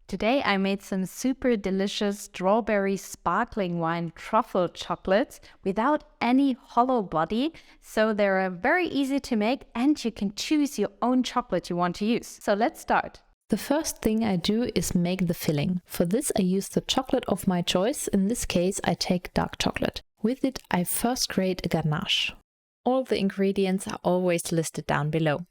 Today I made some super delicious strawberry sparkling wine truffle chocolates without any hollow body, so they're very easy to make and you can choose your own chocolate you want to use. So let's start. The first thing I do is make the filling. For this I use the chocolate of my choice. In this case I take dark chocolate. With it I first create a ganache. All the ingredients are always listed down below.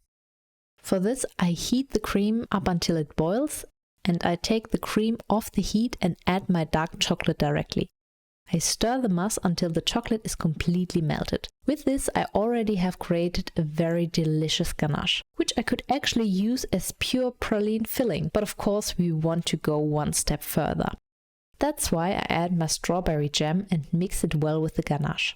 For this I heat the cream up until it boils, and I take the cream off the heat and add my dark chocolate directly. I stir the mass until the chocolate is completely melted. With this I already have created a very delicious ganache, which I could actually use as pure praline filling, but of course we want to go one step further. That's why I add my strawberry jam and mix it well with the ganache.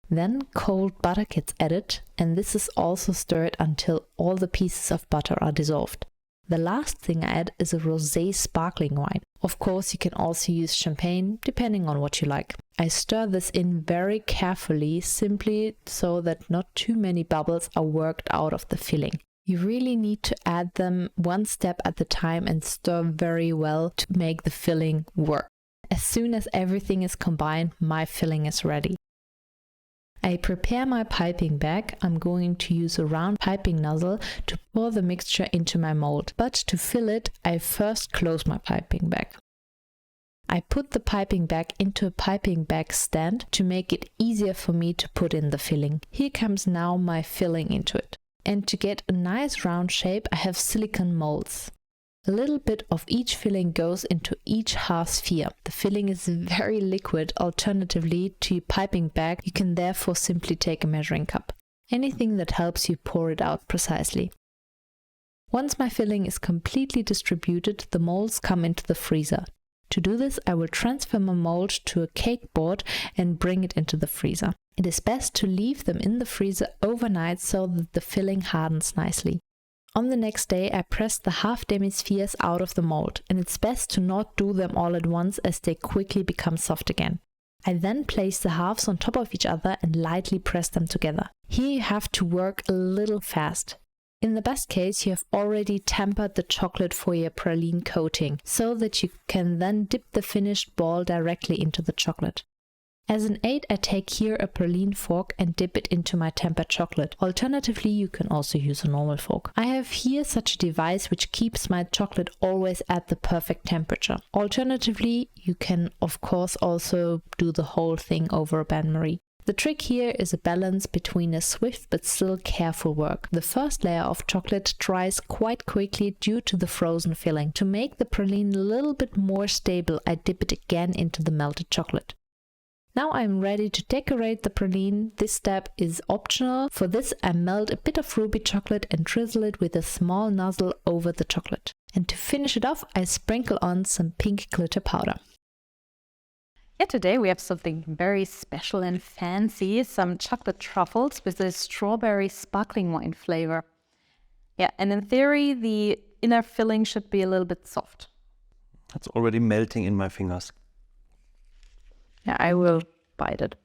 Then cold butter gets added, and this is also stirred until all the pieces of butter are dissolved. The last thing I add is a rosé sparkling wine. Of course, you can also use champagne, depending on what you like. I stir this in very carefully, simply so that not too many bubbles are worked out of the filling. You really need to add them one step at a time and stir very well to make the filling work. As soon as everything is combined, my filling is ready. I prepare my piping bag. I'm going to use a round piping nozzle to pour the mixture into my mold, but to fill it, I first close my piping bag. I put the piping bag into a piping bag stand to make it easier for me to put in the filling. Here comes now my filling into it. And to get a nice round shape, I have silicone molds. A little bit of each filling goes into each half sphere. The filling is very liquid. Alternatively to your piping bag, you can therefore simply take a measuring cup. Anything that helps you pour it out precisely. Once my filling is completely distributed, the molds come into the freezer. To do this, I will transfer my mold to a cake board and bring it into the freezer. It is best to leave them in the freezer overnight so that the filling hardens nicely. On the next day I press the half demi-spheres out of the mold, and it's best to not do them all at once as they quickly become soft again. I then place the halves on top of each other and lightly press them together. Here you have to work a little fast. In the best case you have already tempered the chocolate for your praline coating, so that you can then dip the finished ball directly into the chocolate. As an aid, I take here a praline fork and dip it into my tempered chocolate. Alternatively, you can also use a normal fork. I have here such a device which keeps my chocolate always at the perfect temperature. Alternatively, you can of course also do the whole thing over a bain-marie. The trick here is a balance between a swift but still careful work. The first layer of chocolate dries quite quickly due to the frozen filling. To make the praline a little bit more stable, I dip it again into the melted chocolate. Now I'm ready to decorate the praline. This step is optional. For this I melt a bit of ruby chocolate and drizzle it with a small nozzle over the chocolate. And to finish it off, I sprinkle on some pink glitter powder. Yeah, today we have something very special and fancy, some chocolate truffles with a strawberry sparkling wine flavor. Yeah, and in theory the inner filling should be a little bit soft. It's already melting in my fingers. Yeah, I will bite it.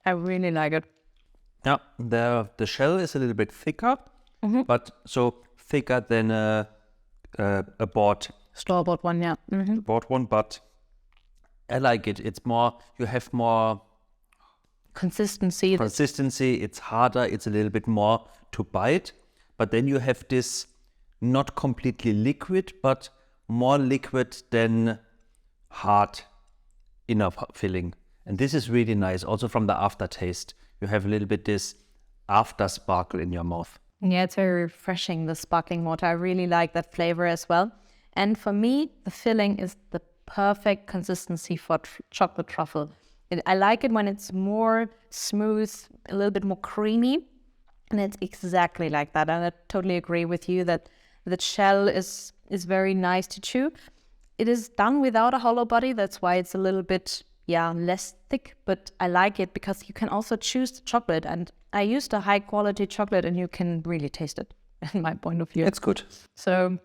I really like it. Yeah, the shell is a little bit thicker, but so thicker than a board. Store-bought one, yeah. Board one, but I like it. It's more, you have more Consistency. consistency. It's harder. It's a little bit more to bite, but then you have this not completely liquid, but more liquid than hard inner filling. And this is really nice. Also from the aftertaste, you have a little bit this after sparkle in your mouth. Yeah, it's very refreshing, the sparkling water. I really like that flavor as well. And for me, the filling is the perfect consistency for chocolate truffle. I like it when it's more smooth, a little bit more creamy, and it's exactly like that. And I totally agree with you that the shell is very nice to chew. It is done without a hollow body, that's why it's a little bit less thick, but I like it because you can also choose the chocolate, and I used a high quality chocolate and you can really taste it. in my point of view. It's good. So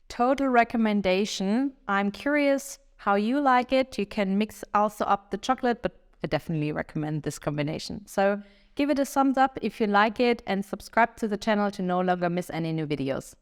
total recommendation. I'm curious how you like it. You can mix also up the chocolate, but I definitely recommend this combination. So give it a thumbs up if you like it and subscribe to the channel to no longer miss any new videos.